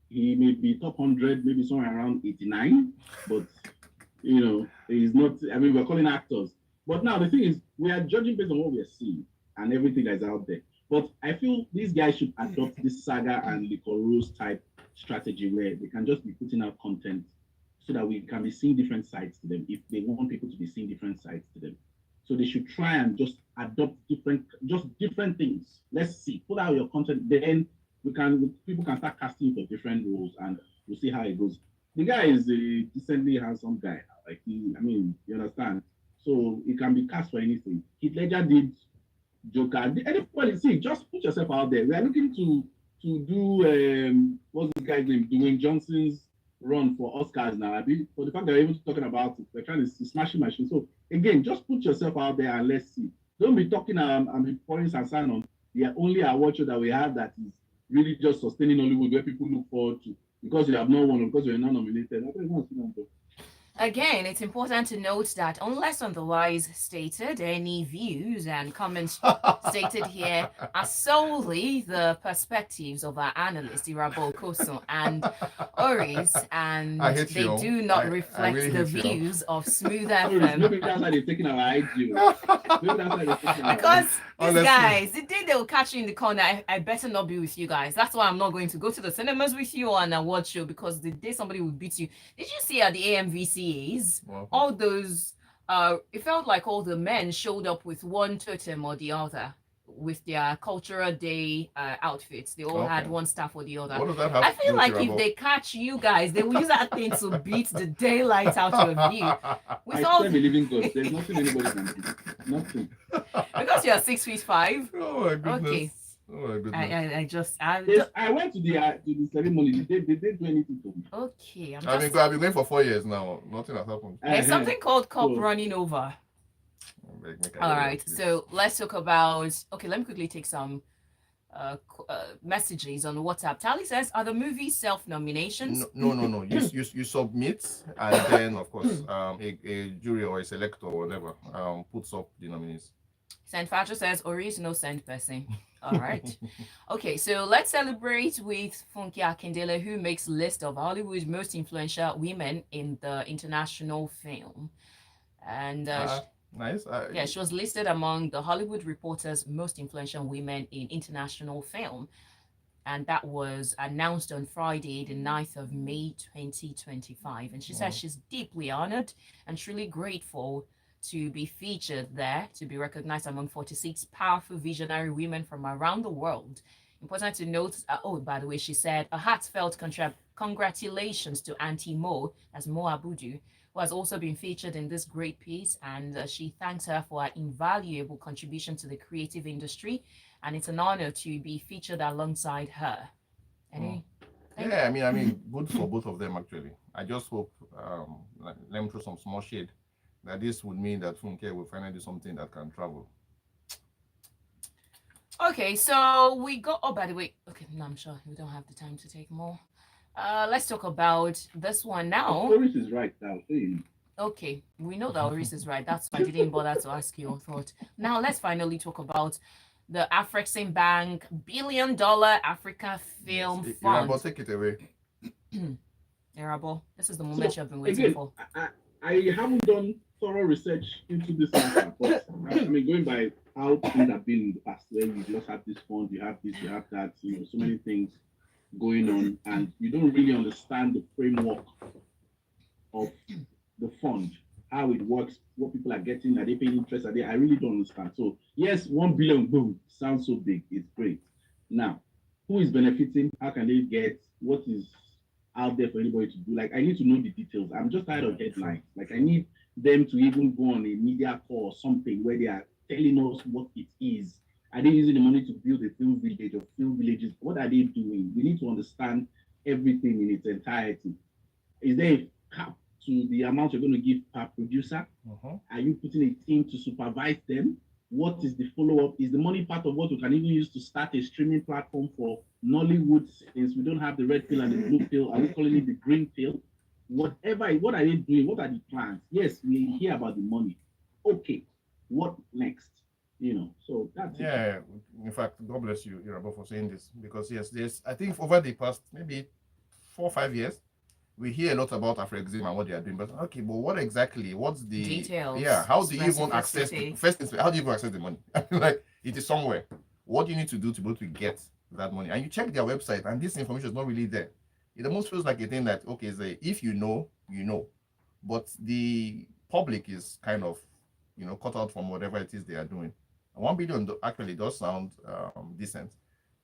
He may be top 100, maybe somewhere around 89, but he's not. I mean, we're calling actors. But now the thing is, we are judging based on what we are seeing and everything that's out there. But I feel these guys should adopt this Saga and Licorice type strategy where they can just be putting out content so that we can be seeing different sides to them if they want people to be seeing different sides to them. So they should try and just adopt different things. Let's see, put out your content, then people can start casting for different roles and we'll see how it goes. The guy is a decently handsome guy. Like you understand? So it can be cast for anything. Heath Ledger did Joker. Anybody see, just put yourself out there. We are looking to do what's the guy's name? Dwayne Johnson's run for Oscars now. For the fact that we're even talking about it, we're trying to smashing machine. So again, just put yourself out there and let's see. Don't be talking and be pouring sand on the only award show that we have that is really just sustaining Hollywood where people look forward to because you have no one or because you're not nominated. I don't know.
Again, it's important to note that unless otherwise stated, any views and comments stated here are solely the perspectives of our analyst, Irabor and Oris, and they do not reflect the views of Smooth FM.
Maybe that's why they're taking our IG.
Because these guys, the day they will catch you in the corner, I better not be with you guys. That's why I'm not going to go to the cinemas with you on a watch show, because the day somebody will beat you. Did you see at the AMVCA? All those it felt like all the men showed up with one totem or the other with their cultural day outfits. They all had one staff or the other.
What does that have
I feel like
if
they catch you guys, they will use that thing to beat the daylight out of you.
With I still believe in God. There's nothing anybody can do. Nothing.
Because you're 6'5".
Oh my goodness.
Okay.
Oh my goodness.
I went to the ceremony. They didn't do anything to me.
Okay.
I've been going for 4 years now. Nothing has happened.
There's something called cup running over. All right. So let's talk about. Okay, let me quickly take some messages on WhatsApp. Tally says, "Are the movies self-nominations?"
No. You submit, and then of course, a jury or a selector or whatever puts up the nominees.
Saint Fajo says, Ori is no saint person. All right. Okay, so let's celebrate with Funke Akindele, who makes list of Hollywood's most influential women in the international film. And
nice.
Yeah, she was listed among the Hollywood Reporter's most influential women in international film. And that was announced on Friday, the 9th of May, 2025. And she says she's deeply honored and truly grateful to be featured there, to be recognized among 46 powerful visionary women from around the world. Important to note, by the way, she said a heartfelt congratulations to Auntie Mo, as Mo Abudu, who has also been featured in this great piece, and she thanks her for her invaluable contribution to the creative industry, and it's an honor to be featured alongside her.
Yeah, I mean, good for both of them actually. I just hope, let me throw some small shade, that this would mean that Funke will finally do something that can travel.
Okay, so we got, by the way, okay, no, I'm sure we don't have the time to take more. Let's talk about this one now.
Oris is right now. Hey.
Okay, we know that Oris is right. That's why I didn't bother to ask your thought. Now let's finally talk about the Afrexim Bank $1 billion Africa
Yes,
Film
Irabor,
Fund.
take it away.
Terrible. This is the moment
So
you've been waiting
again,
for.
I haven't done thorough research into this matter, but I mean, going by how things have been in the past, where you just have this fund, you have this, you have that, so many things going on, and you don't really understand the framework of the fund, how it works, what people are getting, are they paying interest, are they? I really don't understand. So yes, 1 billion, boom, sounds so big, it's great. Now, who is benefiting? How can they get? What is out there for anybody to do? Like, I need to know the details. I'm just tired of headlines. Like, I need them to even go on a media call or something where they are telling us what it is. Are they using the money to build a film village or film villages? What are they doing? We need to understand everything in its entirety. Is there a cap to the amount you're going to give per producer? Are you putting a team to supervise them? What is the follow up? Is the money part of what we can even use to start a streaming platform for Nollywood, since we don't have the red pill and the blue pill? Are we calling it the green pill? Whatever, what are they doing? What are the plans? Yes, we hear about the money. Okay, what next? So that's it.
Yeah, in fact, God bless you, Irabor, for saying this, because yes, there's, I think over the past maybe 4 or 5 years, we hear a lot about Afrexim and what they are doing, but okay, but what exactly? What's the
Details.
Yeah, how do you even access
Specificity.
first? How do you even access the money? Like, it is somewhere. What do you need to do to be able to get that money? And you check their website, and this information is not really there. It almost feels like a thing that, okay, say if you know, you know, but the public is kind of, cut out from whatever it is they are doing. And 1 billion actually does sound decent,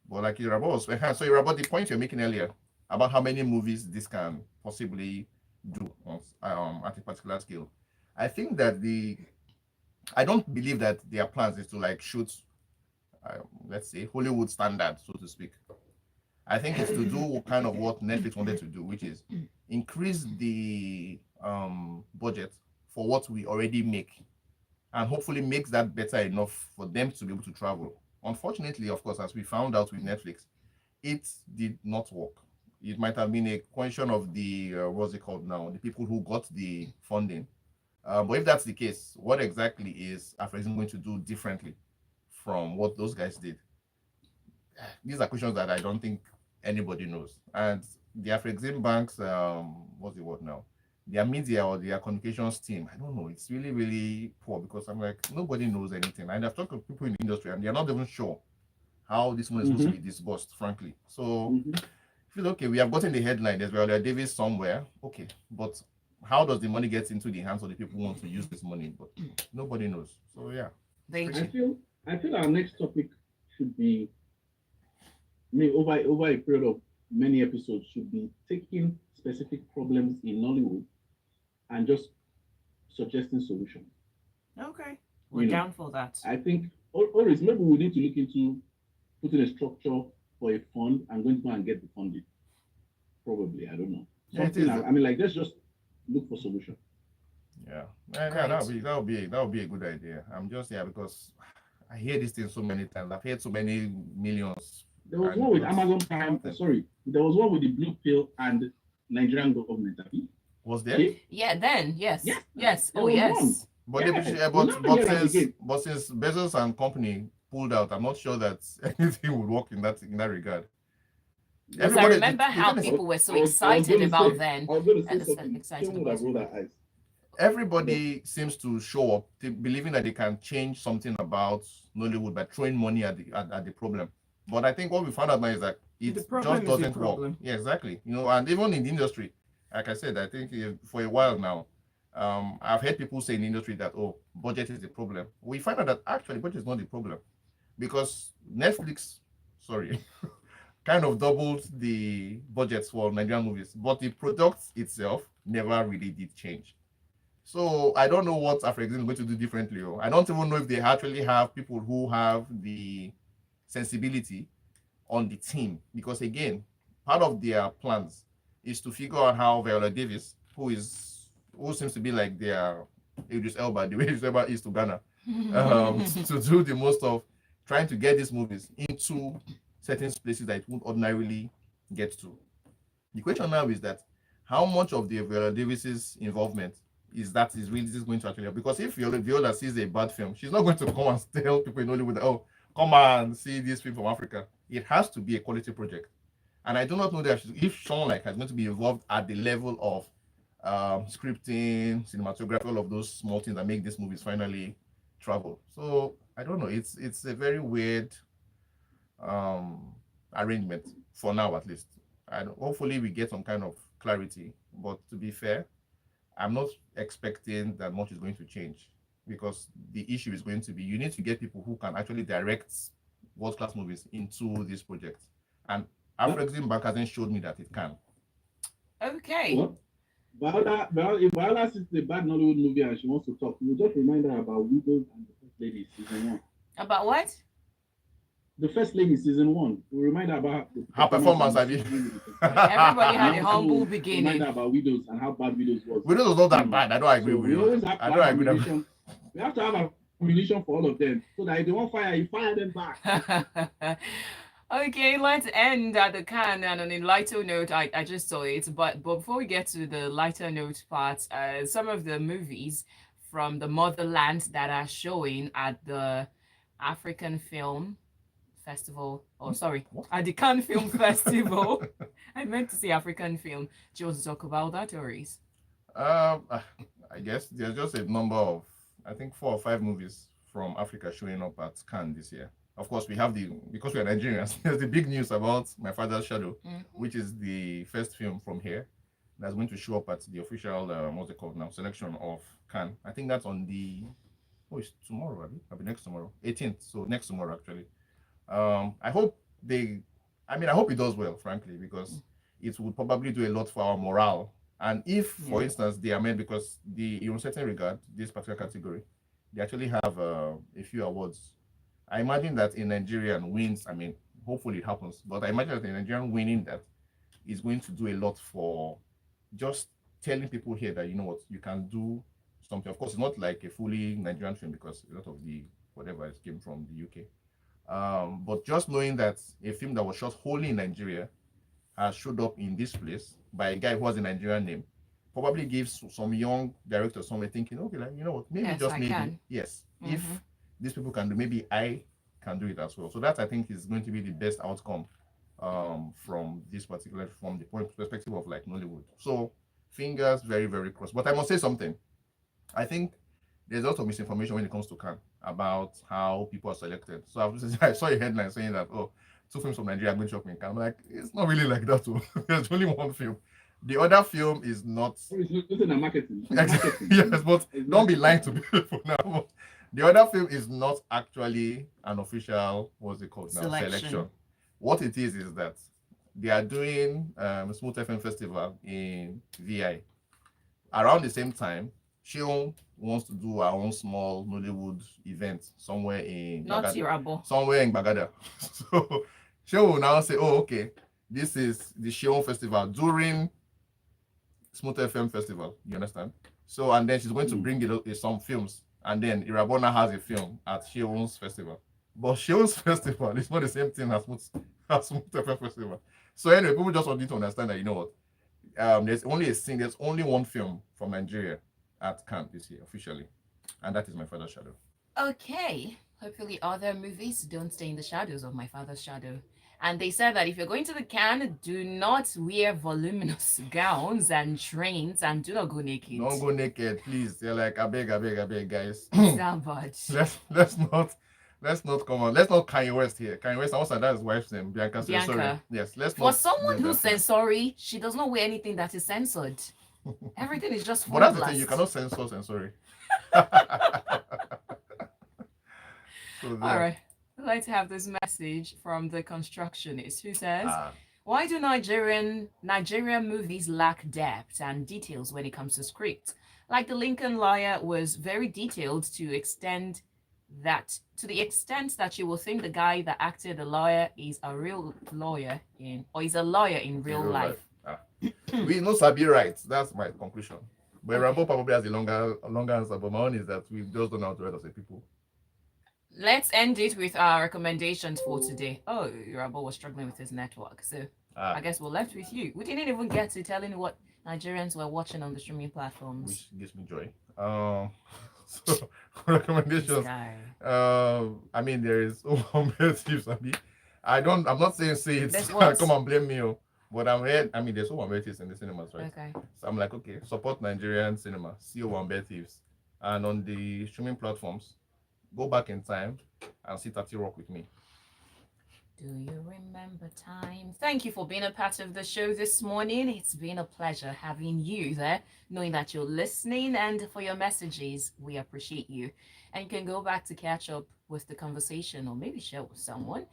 but like Irabor was, so Irabor, the point you're making earlier about how many movies this can possibly do at a particular scale, I think that I don't believe that their plans is to like shoot, let's say, Hollywood standard, so to speak. I think it's to do kind of what Netflix wanted to do, which is increase the budget for what we already make, and hopefully makes that better enough for them to be able to travel. Unfortunately, of course, as we found out with Netflix, it did not work. It might have been a question of the what's it called now, the people who got the funding. But if that's the case, what exactly is Afrexim going to do differently from what those guys did? These are questions that I don't think anybody knows. And the Afrexim Bank's what's the word now? Their media or their communications team, I don't know. It's really, really poor, because I'm like, nobody knows anything. And I've talked to people in the industry, and they're not even sure how this money is supposed to be disbursed, frankly. So feel okay, we have gotten the headline, there's Viola Davis somewhere. Okay, but how does the money get into the hands of the people who want to use this money? But nobody knows. So yeah.
I feel our next topic should be, over a period of many episodes, should be taking specific problems in Nollywood and just suggesting solutions.
Okay, we're down for that.
I think, or maybe we need to look into putting a structure for a fund and going to go and get the funding. Probably, I don't know. I mean, like, let's just look for solution.
Yeah, that would be a good idea. I'm just because I hear these things so many times. I've heard so many millions.
There was one with Amazon Prime. Sorry, there was one with the blue pill and Nigerian government.
Was there?
Yeah, then yes.
Oh yes.
But since Bezos and company pulled out, I'm not sure that anything would work in that regard.
Because I remember how people were so excited about then.
Everybody seems to show up believing that they can change something about Nollywood by throwing money at the problem. But I think what we found out now is that it just doesn't work. Yeah, exactly. And even in the industry, like I said, I think for a while now, I've heard people say in the industry that, budget is the problem. We find out that actually budget is not the problem, because Netflix, kind of doubled the budgets for Nigerian movies, but the product itself never really did change. So I don't know what Afrexim is going to do differently. I don't even know if they actually have people who have the sensibility on the team, because again, part of their plans is to figure out how Viola Davis, who seems to be like their Idris Elba, the way Idris Elba is to Ghana, to do the most of trying to get these movies into certain places that it wouldn't ordinarily get to. The question now is that how much of the Viola Davis's involvement is really this going to actually help? Because if Viola sees a bad film, she's not going to come and tell people in Hollywood, oh, come and see this film from Africa. It has to be a quality project. And I do not know that if someone like her is going to be involved at the level of scripting, cinematography, all of those small things that make these movies finally travel. So I don't know. It's a very weird arrangement for now, at least. And hopefully we get some kind of clarity. But to be fair, I'm not expecting that much is going to change, because the issue is going to be you need to get people who can actually direct world-class movies into this project. And Afrexim Bank hasn't showed me that it can.
Okay.
What? If Viola sees a bad Nollywood movie and she wants to talk, you just remind her about Widows and the First Lady season 1.
About what?
The First Lady season 1. We remind her about
her performance. I mean,
everybody had a humble
Remind
beginning.
her about Widows and how bad Widows was.
Widows was not that bad. I don't agree
So
with
we
you.
always have to
I
have
don't agree with
ammunition. We have to have ammunition for all of them, so that if they want fire, you fire them back.
Okay, let's end at the can, and on a lighter note, I just saw it, but before we get to the lighter note part, some of the movies from the motherland that are showing at the African Film Festival, or sorry, at the Cannes Film Festival. I meant to say African Film. Do you want to talk about that, Oris?
I guess there's just a number of, I think 4 or 5 movies from Africa showing up at Cannes this year. Of course, we have because we are Nigerians, there's the big news about My Father's Shadow, which is the first film from here that's going to show up at the official, what's it called now, selection of Cannes. I think that's on it's tomorrow, I'll be next tomorrow, 18th, so next tomorrow actually. I hope it does well, frankly, because it would probably do a lot for our morale. And if, for instance, they are made, because in a certain regard, this particular category, they actually have a few awards. I imagine that a Nigerian wins, hopefully it happens, but I imagine that a Nigerian winning that is going to do a lot for just telling people here that, you know what, you can do something. Of course, it's not like a fully Nigerian film, because a lot of the whatever came from the UK. But just knowing that a film that was shot wholly in Nigeria has showed up in this place by a guy who has a Nigerian name probably gives some young directors somewhere thinking, okay, like, you know what, maybe if these people can do, maybe I can do it as well. So that, I think, is going to be the best outcome from this particular, from the perspective of like Nollywood. So fingers very, very crossed. But I must say something. I think there's a lot of misinformation when it comes to Cannes about how people are selected. So I saw a headline saying that, 2 films from Nigeria are going to show up in Cannes. I'm like, it's not really like that too. There's only 1 film. The other film is not.
It's in marketing.
Yes, but don't be lying to people now. The other film is not actually an official, what's it called now, selection. What it is that they are doing Smooth FM Festival in VI. Around the same time, Sheon wants to do our own small Nollywood event somewhere in Bagada. So Sheon will now say, okay, this is the Sheon Festival during Smooth FM Festival. You understand? So, and then she's going to bring some films. And then Irabor has a film at Sheon's Festival. But Sheon's Festival is not the same thing as Smooth FM Festival. So anyway, people just want you to understand that, you know what, there's only 1 film from Nigeria at Cannes this year, officially. And that is My Father's Shadow.
Okay. Hopefully other movies don't stay in the shadows of My Father's Shadow. And they said that if you're going to the Cannes, do not wear voluminous gowns and trains, and do not go naked.
Don't go naked, please. They're like, I beg, guys.
It's that bad.
Let's not come on. Let's not Kanye West here. Kanye West, also that's his wife's name, Bianca. Sorry. Yes, let's
not. For someone who's sensory, she does not wear anything that is censored. Everything is just.
But that's the thing, you cannot censor sensory.
All right. I'd like to have this message from the constructionist who says, why do Nigerian movies lack depth and details when it comes to script? Like The Lincoln Lawyer was very detailed to the extent that you will think the guy that acted the lawyer is a real lawyer is a lawyer in real life.
We know Sabi right. That's my conclusion. But Rambo probably has a longer answer, but my own is that we just don't know how to write as a people.
Let's end it with our recommendations for today. Oh, Irabor was struggling with his network. So I guess we're left with you. We didn't even get to telling what Nigerians were watching on the streaming platforms.
which gives me joy. So
This
recommendations.
guy.
I mean, there is tips. I'm not saying say it.
There's what?
Come and blame me, but I'm here. I mean, there's tips in the cinemas, right?
Okay.
So I'm like, okay, support Nigerian cinema. See tips, and on the streaming platforms, go back in time and see 30 Rock with me.
Do you remember time? Thank you for being a part of the show this morning. It's been a pleasure having you there, knowing that you're listening, and for your messages. We appreciate you. And you can go back to catch up with the conversation or maybe share with someone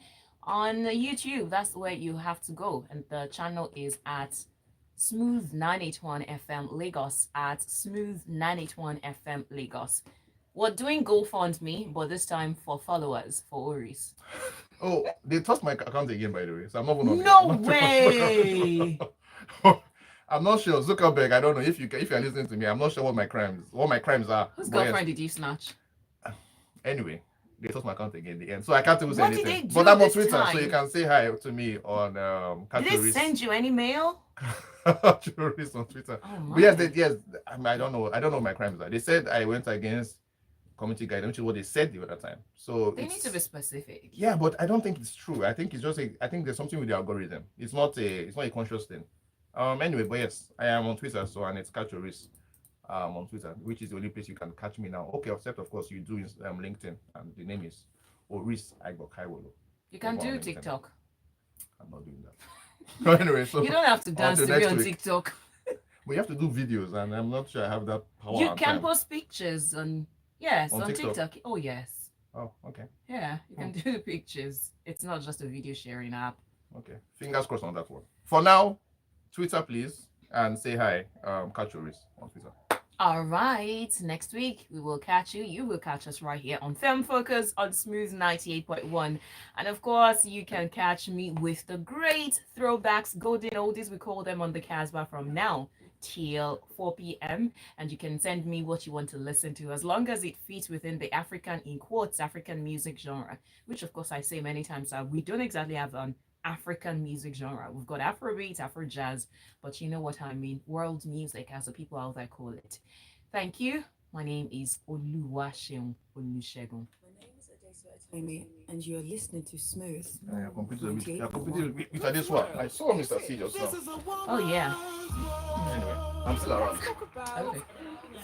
on YouTube. That's where you have to go. And the channel is at Smooth 981 FM Lagos, at Smooth 981 FM Lagos. We're doing GoFundMe, but this time for followers for Oris.
Oh, they tossed my account again, by the way. So I'm not going to.
No way.
I'm not sure. Zuckerberg, I don't know if you're listening to me. I'm not sure what my crimes are.
Whose
But
girlfriend did you snatch?
Anyway, they tossed my account again in the end. So I can't even say
What did
anything.
they do
But I'm on
this
Twitter, so
time?
you can say hi to me on
Did they send you any mail?
Catch on Twitter.
Oh my.
But yes, I don't know what my crimes are. They said I went against community guidelines, which is what they said the other time. So
They need to be specific.
Yeah, but I don't think it's true. I think it's just I think there's something with the algorithm. It's not a conscious thing. Anyway, but yes, I am on Twitter, so and it's Catch Oris on Twitter, which is the only place you can catch me now. Okay, except of course you do LinkedIn, and the name is Oris Igbokaiwolo.
You can
Over on
do
LinkedIn.
TikTok.
I'm not doing that. Anyway, so
You don't have to dance
to
to be
next
on
week.
TikTok.
But you have to do videos, and I'm not sure I have that power.
You
and
can
time.
post pictures on
On
TikTok. Oh yes.
Oh, okay.
Yeah, you can do the pictures. It's not just a video sharing app.
Okay. Fingers crossed on that one. For now, Twitter, please, and say hi. Catch Oris on Twitter.
All right. Next week we will catch you. You will catch us right here on Film Focus on Smooth 98.1. And of course, you can catch me with the great throwbacks, golden oldies, we call them, on the Casbah from now till 4 p.m. And you can send me what you want to listen to, as long as it fits within the African, in quotes, African music genre, which of course I say many times, we don't exactly have an African music genre. We've got Afrobeat, Afro jazz, but you know what I mean, world music, as the people out there call it. Thank you. My name is Oluwaseun Olusegun.
Amy, and you're listening to Smooth.
I competed with this one. I saw Mr. C just now.
Oh yeah.
Anyway, I'm still around.
Okay.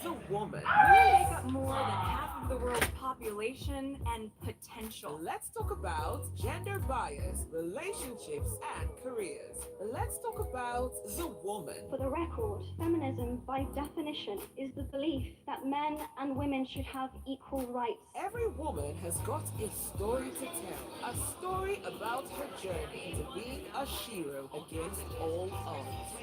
The woman. Women make up more than half of the world's population and potential.
Let's talk about gender bias, relationships, and careers. Let's talk about the woman.
For the record, feminism, by definition, is the belief that men and women should have equal rights.
Every woman has got a story to tell. A story about her journey to being a hero against all odds.